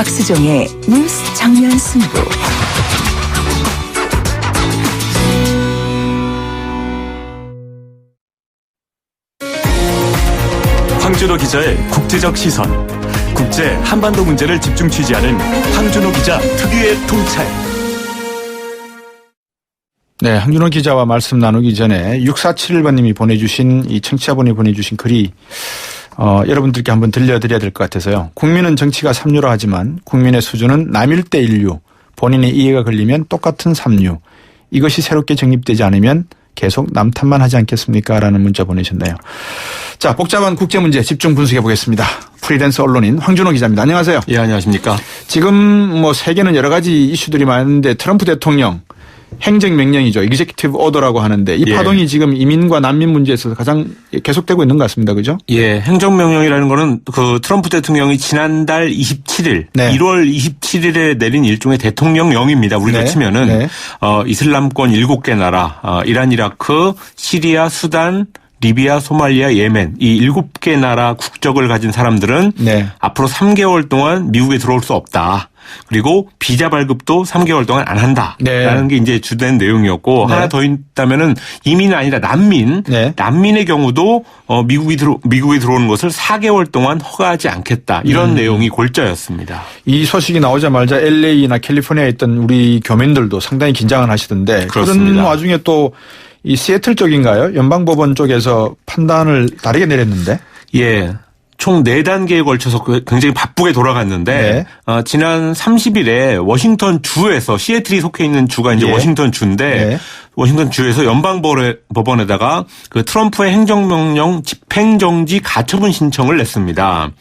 곽수종의 뉴스 정면 승부. 황준호 기자의 국제적 시선. 국제 한반도 문제를 집중 취재하는 황준호 기자 특유의 통찰. 네, 황준호 기자와 말씀 나누기 전에 6471번님이 보내주신 이 청취자분이 보내주신 글이 여러분들께 한번 들려드려야 될 것 같아서요. 국민은 정치가 삼류라 하지만 국민의 수준은 남일대 인류. 본인의 이해가 걸리면 똑같은 삼류. 이것이 새롭게 정립되지 않으면 계속 남탓만 하지 않겠습니까? 라는 문자 보내셨네요. 자, 복잡한 국제 문제 집중 분석해 보겠습니다. 프리랜서 언론인 황준호 기자입니다. 안녕하세요. 예, 안녕하십니까. 지금 세계는 여러 가지 이슈들이 많은데 트럼프 대통령 행정명령이죠. 이그제큐티브 오더라고 하는데 이 파동이 지금 이민과 난민 문제에서 가장 계속되고 있는 것 같습니다. 그죠? 예, 행정명령이라는 거는 그 트럼프 대통령이 지난달 27일, 네. 1월 27일에 내린 일종의 대통령령입니다. 우리로 네. 치면은 네. 이슬람권 7개 나라, 이란, 이라크, 시리아, 수단, 리비아, 소말리아, 예멘 이 7개 나라 국적을 가진 사람들은 네. 앞으로 3개월 동안 미국에 들어올 수 없다. 그리고 비자 발급도 3개월 동안 안 한다라는 네. 게 이제 주된 내용이었고 네. 하나 더 있다면은 이민은 아니라 난민, 네. 난민의 경우도 미국에 들어오는 것을 4개월 동안 허가하지 않겠다 이런 내용이 골자였습니다. 이 소식이 나오자마자 LA나 캘리포니아에 있던 우리 교민들도 상당히 긴장을 하시던데 그렇습니다. 그런 와중에 또 이 시애틀 쪽인가요? 연방법원 쪽에서 판단을 다르게 내렸는데. 예. 총 4단계에 걸쳐서 굉장히 바쁘게 돌아갔는데 네. 지난 30일에 워싱턴 주에서 시애틀이 속해 있는 주가 이제 예. 워싱턴 주인데 네. 워싱턴 주에서 연방법원에다가 그 트럼프의 행정명령 집행정지 가처분 신청을 냈습니다.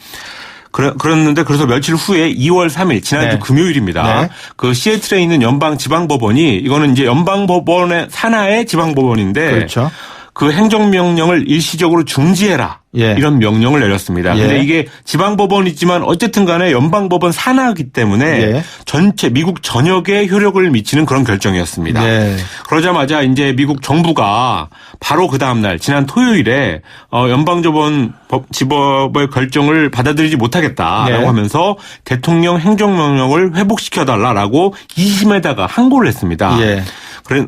그랬는데 그래서 며칠 후에 2월 3일 지난주 네. 금요일입니다. 네. 그 시애틀에 있는 연방지방법원이 이거는 이제 연방법원의 산하의 지방법원인데 그렇죠. 그 행정명령을 일시적으로 중지해라. 예. 이런 명령을 내렸습니다. 예. 근데 이게 지방법원이지만 어쨌든 간에 연방법원 산하이기 때문에 예. 전체 미국 전역에 효력을 미치는 그런 결정이었습니다. 네. 그러자마자 이제 미국 정부가 바로 그 다음날 지난 토요일에 연방법원 지법의 결정을 받아들이지 못하겠다라고 네. 하면서 대통령 행정명령을 회복시켜달라고 2심에다가 항고를 했습니다. 예.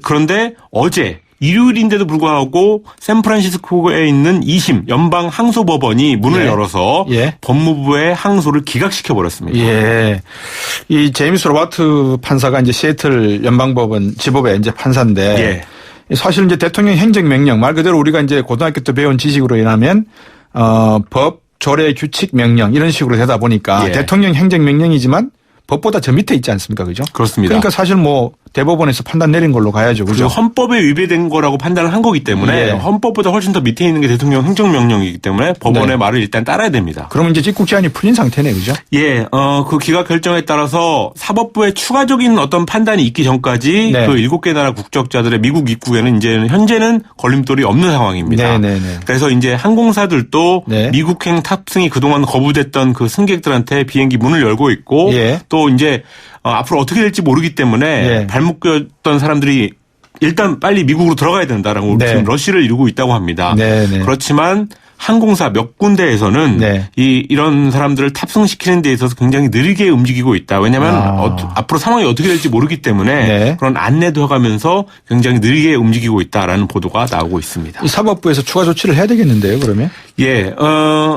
그런데 어제 일요일인데도 불구하고 샌프란시스코에 있는 2심 연방 항소법원이 문을 예. 열어서 예. 법무부의 항소를 기각시켜 버렸습니다. 예. 이 제임스 로바트 판사가 이제 시애틀 연방법원 지법의 이제 판사인데 예. 사실 이제 대통령 행정명령 말 그대로 우리가 이제 고등학교 때 배운 지식으로 인하면 법, 조례, 규칙, 명령 이런 식으로 되다 보니까 예. 대통령 행정명령이지만 법보다 저 밑에 있지 않습니까? 그죠? 그렇습니다. 그러니까 사실 대법원에서 판단 내린 걸로 가야죠. 그죠? 그리고 헌법에 위배된 거라고 판단을 한 거기 때문에 예. 헌법보다 훨씬 더 밑에 있는 게 대통령 행정명령이기 때문에 법원의 네. 말을 일단 따라야 됩니다. 그러면 이제 직국 제한이 풀린 상태네. 그죠? 예, 그 기각 결정에 따라서 사법부의 추가적인 어떤 판단이 있기 전까지 네. 그 7개 나라 국적자들의 미국 입국에는 이제 현재는 걸림돌이 없는 상황입니다. 네네네. 그래서 이제 항공사들도 네. 미국행 탑승이 그동안 거부됐던 그 승객들한테 비행기 문을 열고 있고 예. 또 이제 앞으로 어떻게 될지 모르기 때문에 예. 발묶였던 사람들이 일단 빨리 미국으로 들어가야 된다라고 네. 지금 러쉬를 이루고 있다고 합니다. 네네. 그렇지만 항공사 몇 군데에서는 네. 이런 사람들을 탑승시키는 데 있어서 굉장히 느리게 움직이고 있다. 왜냐하면 앞으로 상황이 어떻게 될지 모르기 때문에 네. 그런 안내도 해가면서 굉장히 느리게 움직이고 있다라는 보도가 나오고 있습니다. 이 사법부에서 추가 조치를 해야 되겠는데요. 그러면? 예,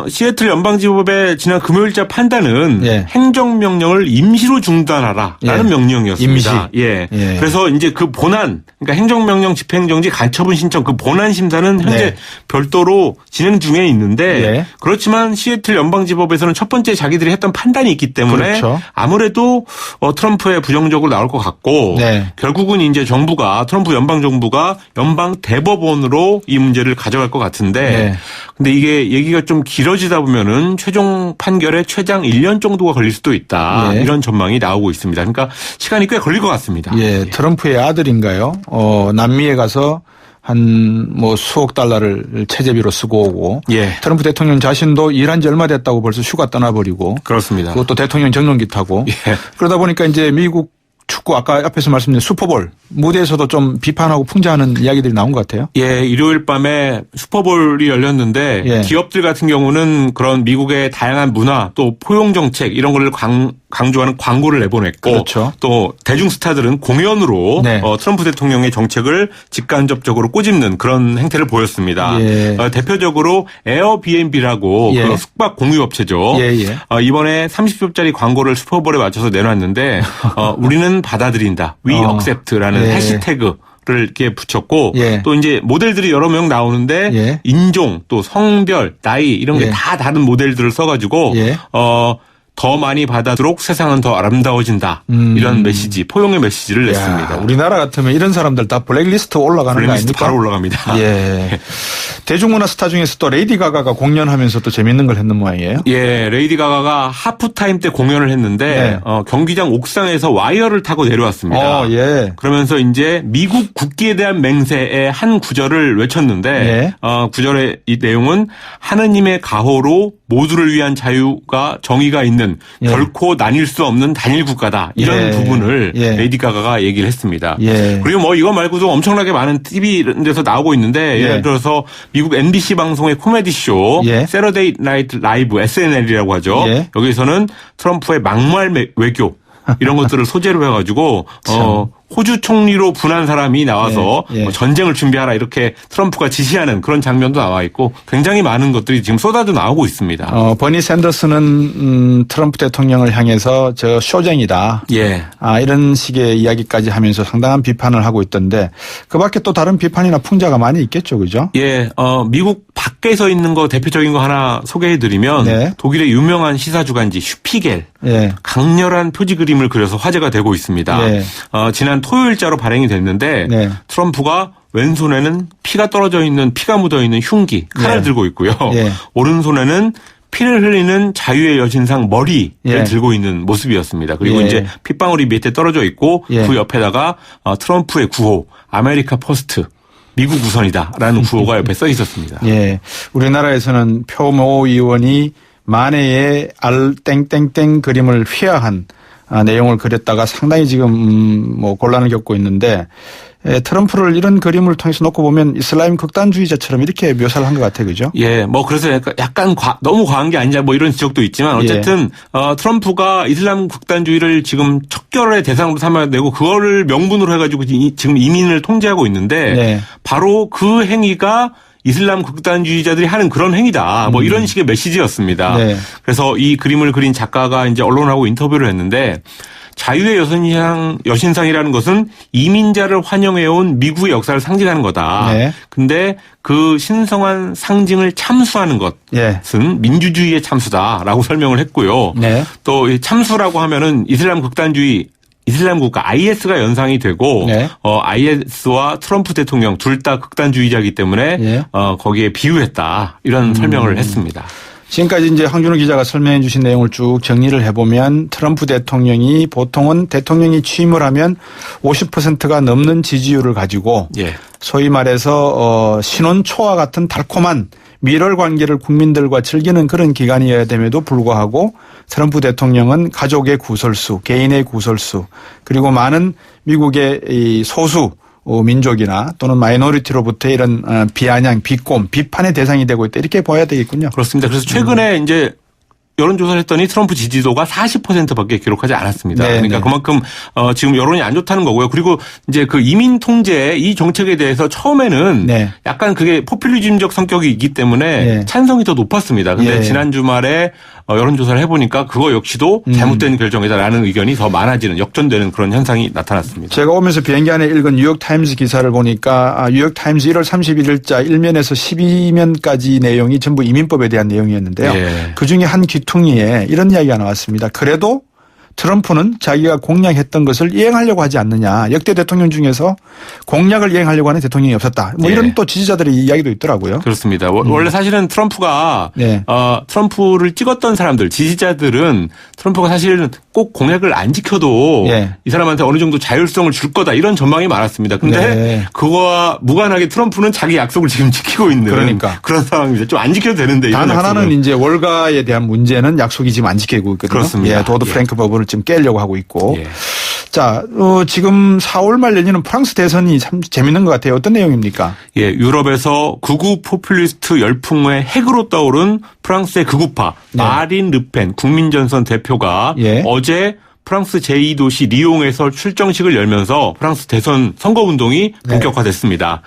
시애틀 연방지법의 지난 금요일자 판단은 예. 행정명령을 임시로 중단하라라는 예. 명령이었습니다. 임시. 예. 예. 그래서 이제 그 본안, 그러니까 행정명령 집행정지 가처분 신청 그 본안 심사는 현재 네. 별도로 진행 중에 있는데 예. 그렇지만 시애틀 연방지법에서는 첫 번째 자기들이 했던 판단이 있기 때문에 그렇죠. 아무래도 트럼프에 부정적으로 나올 것 같고 네. 결국은 이제 트럼프 연방정부가 연방 대법원으로 이 문제를 가져갈 것 같은데 네. 근데 이게 얘기가 좀 길어지다 보면은 최종 판결에 최장 1년 정도가 걸릴 수도 있다. 예. 이런 전망이 나오고 있습니다. 그러니까 시간이 꽤 걸릴 것 같습니다. 예. 트럼프의 아들인가요? 남미에 가서 한 수억 달러를 체재비로 쓰고 오고. 예. 트럼프 대통령 자신도 일한 지 얼마 됐다고 벌써 휴가 떠나버리고. 그렇습니다. 그것도 대통령 정년기 타고. 예. 그러다 보니까 이제 미국 축구 아까 앞에서 말씀드린 슈퍼볼 무대에서도 좀 비판하고 풍자하는 이야기들이 나온 것 같아요. 예, 일요일 밤에 슈퍼볼이 열렸는데 예. 기업들 같은 경우는 그런 미국의 다양한 문화 또 포용 정책 이런 거를 강조하는 광고를 내보냈고 그렇죠. 또 대중 스타들은 공연으로 네. 트럼프 대통령의 정책을 직간접적으로 꼬집는 그런 행태를 보였습니다. 예. 대표적으로 에어비앤비라고 예. 그 숙박 공유업체죠. 예, 예. 이번에 30초짜리 광고를 슈퍼볼에 맞춰서 내놨는데 우리는 받아들인다. We accept라는 예. 해시태그 를 이렇게 붙였고 예. 또 이제 모델들이 여러 명 나오는데 예. 인종 또 성별 나이 이런 게 예. 다 다른 모델들을 써가지고 예. 더 많이 받아들록 세상은 더 아름다워진다 이런 메시지 포용의 메시지를 냈습니다. 야, 우리나라 같으면 이런 사람들 다 블랙리스트 올라가는 거 블랙리스트 아닙니까? 바로 올라갑니다. 예. 대중문화 스타 중에서 또 레이디 가가가 공연하면서 또 재밌는 걸 했는 모양이에요. 예, 레이디 가가가 하프타임 때 공연을 했는데 네. 경기장 옥상에서 와이어를 타고 내려왔습니다. 예. 그러면서 이제 미국 국기에 대한 맹세의 한 구절을 외쳤는데 네. 구절의 이 내용은 하느님의 가호로 모두를 위한 자유가 정의가 있는 예. 결코 나뉠 수 없는 단일 국가다. 이런 예. 부분을 예. 레이디 가가가 얘기를 했습니다. 예. 그리고 뭐 이거 말고도 엄청나게 많은 TV 이런 데서 나오고 있는데 예. 예를 들어서 미국 MBC 방송의 코미디 쇼 예. 세러데이 나이트 라이브 SNL이라고 하죠. 예. 여기서는 트럼프의 막말 외교 이런 것들을 소재로 해가지고 호주 총리로 분한 사람이 나와서 예, 예. 뭐 전쟁을 준비하라 이렇게 트럼프가 지시하는 그런 장면도 나와 있고 굉장히 많은 것들이 지금 쏟아져 나오고 있습니다. 버니 샌더스는 트럼프 대통령을 향해서 저 쇼쟁이다. 예. 이런 식의 이야기까지 하면서 상당한 비판을 하고 있던데 그 밖에 또 다른 비판이나 풍자가 많이 있겠죠. 그죠? 예, 미국 밖에서 있는 거 대표적인 거 하나 소개해드리면 네. 독일의 유명한 시사주간지 슈피겔 예. 강렬한 표지 그림을 그려서 화제가 되고 있습니다. 예. 지난 토요일자로 발행이 됐는데 네. 트럼프가 왼손에는 피가 떨어져 있는 피가 묻어 있는 흉기 칼을 네. 들고 있고요. 예. 오른손에는 피를 흘리는 자유의 여신상 머리를 예. 들고 있는 모습이었습니다. 그리고 예. 이제 핏방울이 밑에 떨어져 있고 예. 그 옆에다가 트럼프의 구호 아메리카 퍼스트 미국 우선이다라는 구호가 옆에 써 있었습니다. 예. 우리나라에서는 표모 의원이 만해의 땡땡땡 그림을 휘하한 내용을 그렸다가 상당히 지금 뭐 곤란을 겪고 있는데 트럼프를 이런 그림을 통해서 놓고 보면 이슬람 극단주의자처럼 이렇게 묘사를 한 것 같아요. 그죠? 예, 뭐 그래서 약간 너무 과한 게 아니냐 뭐 이런 지적도 있지만 어쨌든 트럼프가 이슬람 극단주의를 지금 척결의 대상으로 삼아야 되고 그거를 명분으로 해가지고 지금 이민을 통제하고 있는데 네. 바로 그 행위가 이슬람 극단주의자들이 하는 그런 행위다. 뭐 이런 식의 메시지였습니다. 네. 그래서 이 그림을 그린 작가가 이제 언론하고 인터뷰를 했는데 자유의 여신상이라는 것은 이민자를 환영해온 미국의 역사를 상징하는 거다. 네. 근데 그 신성한 상징을 참수하는 것은 예. 민주주의의 참수다라고 설명을 했고요. 네. 또 이 참수라고 하면은 이슬람 극단주의 이슬람 국가 IS가 연상이 되고 네. IS와 트럼프 대통령 둘 다 극단주의자이기 때문에 예. 거기에 비유했다 이런 설명을 했습니다. 지금까지 이제 황준호 기자가 설명해 주신 내용을 쭉 정리를 해보면 트럼프 대통령이 보통은 대통령이 취임을 하면 50%가 넘는 지지율을 가지고 예. 소위 말해서 신혼초와 같은 달콤한 밀월 관계를 국민들과 즐기는 그런 기간이어야 됨에도 불구하고 트럼프 대통령은 가족의 구설수, 개인의 구설수, 그리고 많은 미국의 이 소수 민족이나 또는 마이너리티로부터 이런 비아냥, 비꼼, 비판의 대상이 되고 있다. 이렇게 봐야 되겠군요. 그렇습니다. 그래서 최근에 이제 여론조사를 했더니 트럼프 지지도가 40%밖에 기록하지 않았습니다. 네, 그러니까 네. 그만큼 지금 여론이 안 좋다는 거고요. 그리고 이제 그 이민 통제 이 정책에 대해서 처음에는 네. 약간 그게 포퓰리즘적 성격이 있기 때문에 네. 찬성이 더 높았습니다. 근데 예. 지난 주말에 여론조사를 해보니까 그거 역시도 잘못된 결정이다라는 의견이 더 많아지는 역전되는 그런 현상이 나타났습니다. 제가 오면서 비행기 안에 읽은 뉴욕타임스 기사를 보니까 뉴욕타임스 1월 31일자 1면에서 12면까지 내용이 전부 이민법에 대한 내용이었는데요. 예. 그중에 한 귀퉁이에 이런 이야기가 나왔습니다. 그래도 트럼프는 자기가 공약했던 것을 이행하려고 하지 않느냐. 역대 대통령 중에서 공약을 이행하려고 하는 대통령이 없었다. 뭐 이런 예. 또 지지자들의 이야기도 있더라고요. 그렇습니다. 원래 사실은 트럼프가 네. 트럼프를 찍었던 사람들 지지자들은 트럼프가 사실은 꼭 공약을 안 지켜도 예. 이 사람한테 어느 정도 자율성을 줄 거다 이런 전망이 많았습니다. 근데 네. 그거와 무관하게 트럼프는 자기 약속을 지금 지키고 있는 그러니까. 그런 상황입니다. 좀 안 지켜도 되는데 단 이런 하나는 약속을. 이제 월가에 대한 문제는 약속이 지금 안 지키고 있거든요. 그렇습니다. 예, 도드 프랭크 법을 지금 깨려고 하고 있고. 예. 자, 지금 4월 말 열리는 프랑스 대선이 참 재밌는 것 같아요. 어떤 내용입니까? 예, 유럽에서 극우 포퓰리스트 열풍의 핵으로 떠오른 프랑스의 극우파 네. 마린 르펜 국민전선 대표가 예. 어제 프랑스 제2도시 리옹에서 출정식을 열면서 프랑스 대선 선거운동이 본격화됐습니다.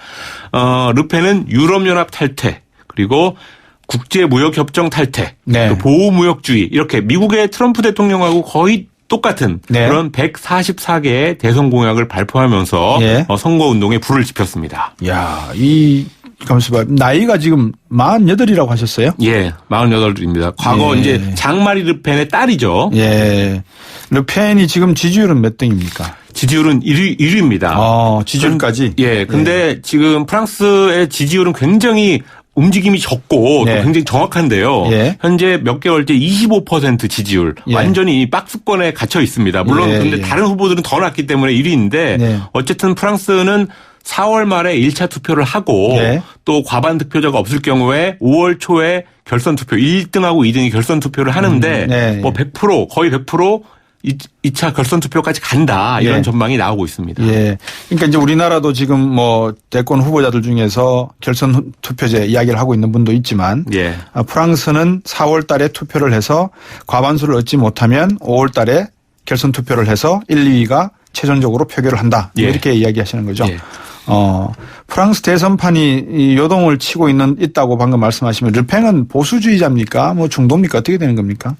르펜은 유럽연합 탈퇴 그리고 국제무역협정 탈퇴, 네. 또 보호무역주의 이렇게 미국의 트럼프 대통령하고 거의 똑같은 네. 그런 144개의 대선 공약을 발표하면서 예. 선거운동에 불을 지폈습니다. 야, 가만있어 봐. 나이가 지금 48이라고 하셨어요? 예, 48입니다. 과거 예. 이제 장마리 르펜의 딸이죠. 예. 르펜이 지금 지지율은 몇 등입니까? 지지율은 1위입니다. 지지율까지? 예, 근데 지금 프랑스의 지지율은 굉장히 움직임이 적고 네. 또 굉장히 정확한데요. 예. 현재 몇 개월째 25% 지지율. 예. 완전히 박스권에 갇혀 있습니다. 물론 예, 근데 예. 다른 후보들은 더 낮기 때문에 1위인데 네. 어쨌든 프랑스는 4월 말에 1차 투표를 하고 예. 또 과반 득표자가 없을 경우에 5월 초에 결선 투표 1등하고 2등이 결선 투표를 하는데 네. 뭐 100% 거의 100% 2차 결선 투표까지 간다 이런 예. 전망이 나오고 있습니다. 예. 그러니까 이제 우리나라도 지금 뭐 대권 후보자들 중에서 결선 투표제 이야기를 하고 있는 분도 있지만 예. 프랑스는 4월 달에 투표를 해서 과반수를 얻지 못하면 5월 달에 결선 투표를 해서 1, 2위가 최종적으로 표결을 한다. 예. 이렇게 이야기하시는 거죠. 예. 프랑스 대선판이 요동을 치고 있다고 방금 말씀하시면 르펜은 보수주의자입니까? 뭐 중도입니까? 어떻게 되는 겁니까?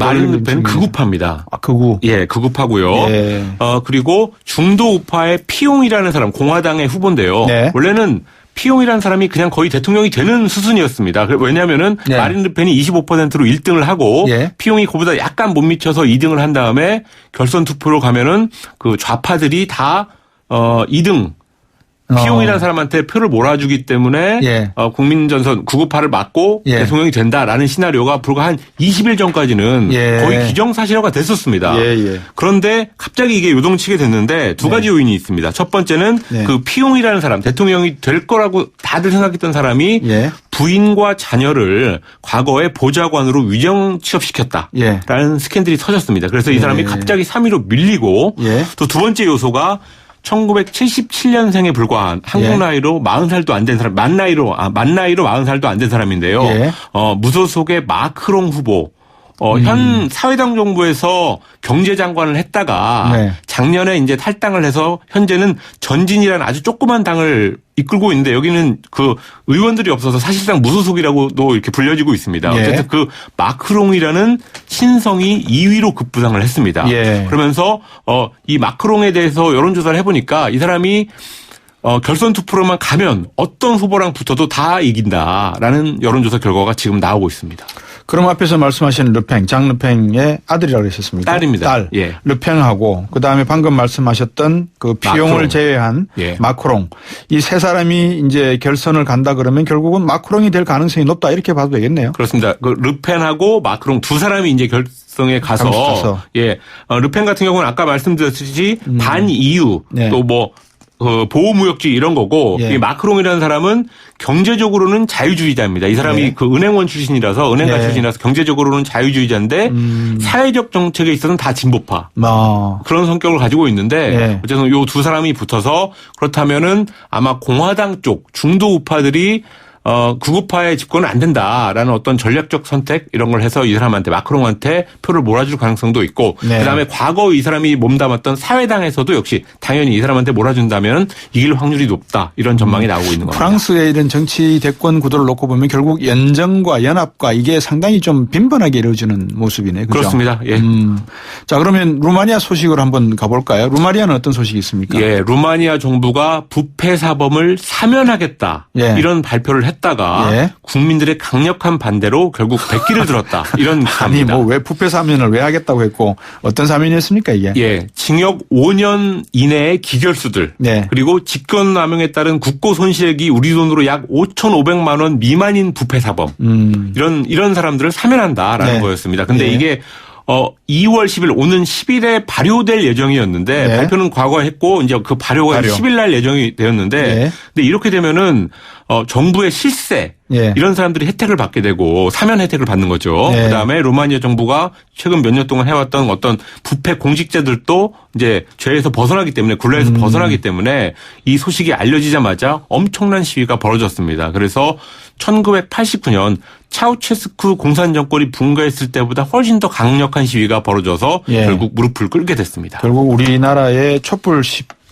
마린 르펜은 극우파입니다. 극우. 예, 극우파고요. 예. 그리고 중도 우파의 피용이라는 사람 공화당의 후보인데요. 네. 원래는 피용이라는 사람이 그냥 거의 대통령이 되는 수순이었습니다. 왜냐하면은 네. 마린 르펜이 25%로 1등을 하고 예. 피용이 그보다 약간 못 미쳐서 2등을 한 다음에 결선 투표로 가면은 그 좌파들이 다 2등 피용이라는 사람한테 표를 몰아주기 때문에 예. 국민전선 구구파를 막고 예. 대통령이 된다라는 시나리오가 불과 한 20일 전까지는 예. 거의 기정사실화가 됐었습니다. 예. 그런데 갑자기 이게 요동치게 됐는데 두 가지 요인이 있습니다. 첫 번째는 네. 그 피용이라는 사람 대통령이 될 거라고 다들 생각했던 사람이 예. 부인과 자녀를 과거에 보좌관으로 위정 취업시켰다라는 예. 스캔들이 터졌습니다. 그래서 이 사람이 예. 갑자기 3위로 밀리고 예. 또 두 번째 요소가 1977년생에 불과한 한국 예. 나이로 40살도 안 된 사람, 만 나이로 40살도 안 된 사람인데요. 예. 무소속의 마크롱 후보. 현 사회당 정부에서 경제장관을 했다가 네. 작년에 이제 탈당을 해서 현재는 전진이라는 아주 조그만 당을 이끌고 있는데 여기는 그 의원들이 없어서 사실상 무소속이라고도 이렇게 불려지고 있습니다. 예. 어쨌든 그 마크롱이라는 신성이 2위로 급부상을 했습니다. 예. 그러면서 이 마크롱에 대해서 여론조사를 해보니까 이 사람이 결선 투표로만 가면 어떤 후보랑 붙어도 다 이긴다라는 여론조사 결과가 지금 나오고 있습니다. 그럼 앞에서 말씀하신 르팽, 장 르팽의 아들이라고 하셨습니까? 딸입니다. 딸. 예. 르팽하고 그다음에 방금 말씀하셨던 그 피용을 마크롱. 제외한 예. 마크롱. 이 세 사람이 이제 결선을 간다 그러면 결국은 마크롱이 될 가능성이 높다 이렇게 봐도 되겠네요. 그렇습니다. 그 르펜하고 마크롱 두 사람이 이제 결성에 가서 예. 르펜 같은 경우는 아까 말씀드렸듯이 반EU 네. 또 뭐 보호무역주의 이런 거고 예. 이 마크롱이라는 사람은 경제적으로는 자유주의자입니다. 이 사람이 네. 그 은행원 출신이라서 은행가 네. 출신이라서 경제적으로는 자유주의자인데 사회적 정책에 있어서는 다 진보파. 그런 성격을 가지고 있는데 네. 어쨌든 요 두 사람이 붙어서 그렇다면은 아마 공화당 쪽 중도 우파들이 극우파의 집권은 안 된다라는 어떤 전략적 선택 이런 걸 해서 이 사람한테 마크롱한테 표를 몰아줄 가능성도 있고 네. 그다음에 과거 이 사람이 몸담았던 사회당에서도 역시 당연히 이 사람한테 몰아준다면 이길 확률이 높다 이런 전망이 나오고 있는 겁니다. 프랑스의 이런 정치 대권 구도를 놓고 보면 결국 연정과 연합과 이게 상당히 좀 빈번하게 이루어지는 모습이네. 그죠? 그렇습니다. 예. 자, 그러면 루마니아 소식으로 한번 가볼까요? 루마니아는 어떤 소식이 있습니까? 예, 루마니아 정부가 부패 사범을 사면하겠다 예. 이런 발표를 했다가 예. 국민들의 강력한 반대로 결국 백기를 들었다 이런 아니 기사입니다. 뭐 왜 부패 사면을 왜 하겠다고 했고 어떤 사면이었습니까 이게? 예, 징역 5년 이내의 기결수들 네. 그리고 직권남용에 따른 국고 손실액이 우리 돈으로 약 5,500만 원 미만인 부패 사범 이런 사람들을 사면한다라는 네. 거였습니다. 근데 예. 이게 2월 10일 오는 10일에 발효될 예정이었는데 네. 발표는 과거에 했고 이제 그 발효가 10일 날 예정이 되었는데 네. 근데 이렇게 되면은 정부의 실세 예. 이런 사람들이 혜택을 받게 되고 사면 혜택을 받는 거죠. 네. 그다음에 루마니아 정부가 최근 몇 년 동안 해왔던 어떤 부패 공직자들도 이제 죄에서 벗어나기 때문에 굴레에서 벗어나기 때문에 이 소식이 알려지자마자 엄청난 시위가 벌어졌습니다. 그래서 1989년 차우체스쿠 공산 정권이 붕괴했을 때보다 훨씬 더 강력한 시위가 벌어져서 예. 결국 무릎을 꿇게 됐습니다. 결국 우리나라의 촛불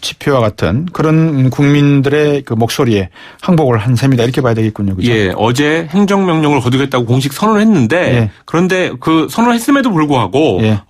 집회와 같은 그런 국민들의 그 목소리에 항복을 한 셈이다 이렇게 봐야 되겠군요. 그죠? 예, 어제 행정명령을 거두겠다고 공식 선언을 했는데 예. 그런데 그 선언을 했음에도 불구하고 예.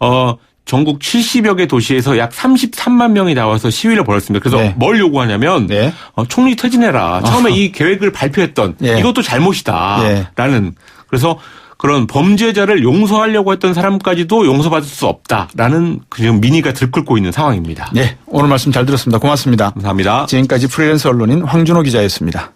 전국 70여 개 도시에서 약 33만 명이 나와서 시위를 벌였습니다. 그래서 네. 뭘 요구하냐면 네. 총리 퇴진해라. 처음에 이 계획을 발표했던 예. 이것도 잘못이다라는 예. 그래서 그런 범죄자를 용서하려고 했던 사람까지도 용서받을 수 없다라는 지금 민의가 들끓고 있는 상황입니다. 네, 오늘 말씀 잘 들었습니다. 고맙습니다. 감사합니다. 지금까지 프리랜서 언론인 황준호 기자였습니다.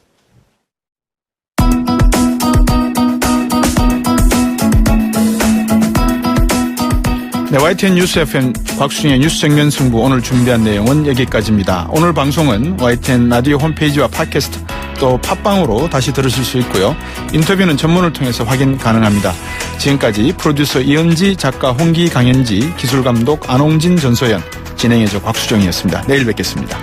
네, YTN 뉴스 FM 곽수진의 뉴스 정면 승부 오늘 준비한 내용은 여기까지입니다. 오늘 방송은 YTN 라디오 홈페이지와 팟캐스트 또 팟빵으로 다시 들으실 수 있고요. 인터뷰는 전문을 통해서 확인 가능합니다. 지금까지 프로듀서 이은지, 작가 홍기, 강현지, 기술감독 안홍진, 전소연, 진행해줘 곽수정이었습니다. 내일 뵙겠습니다.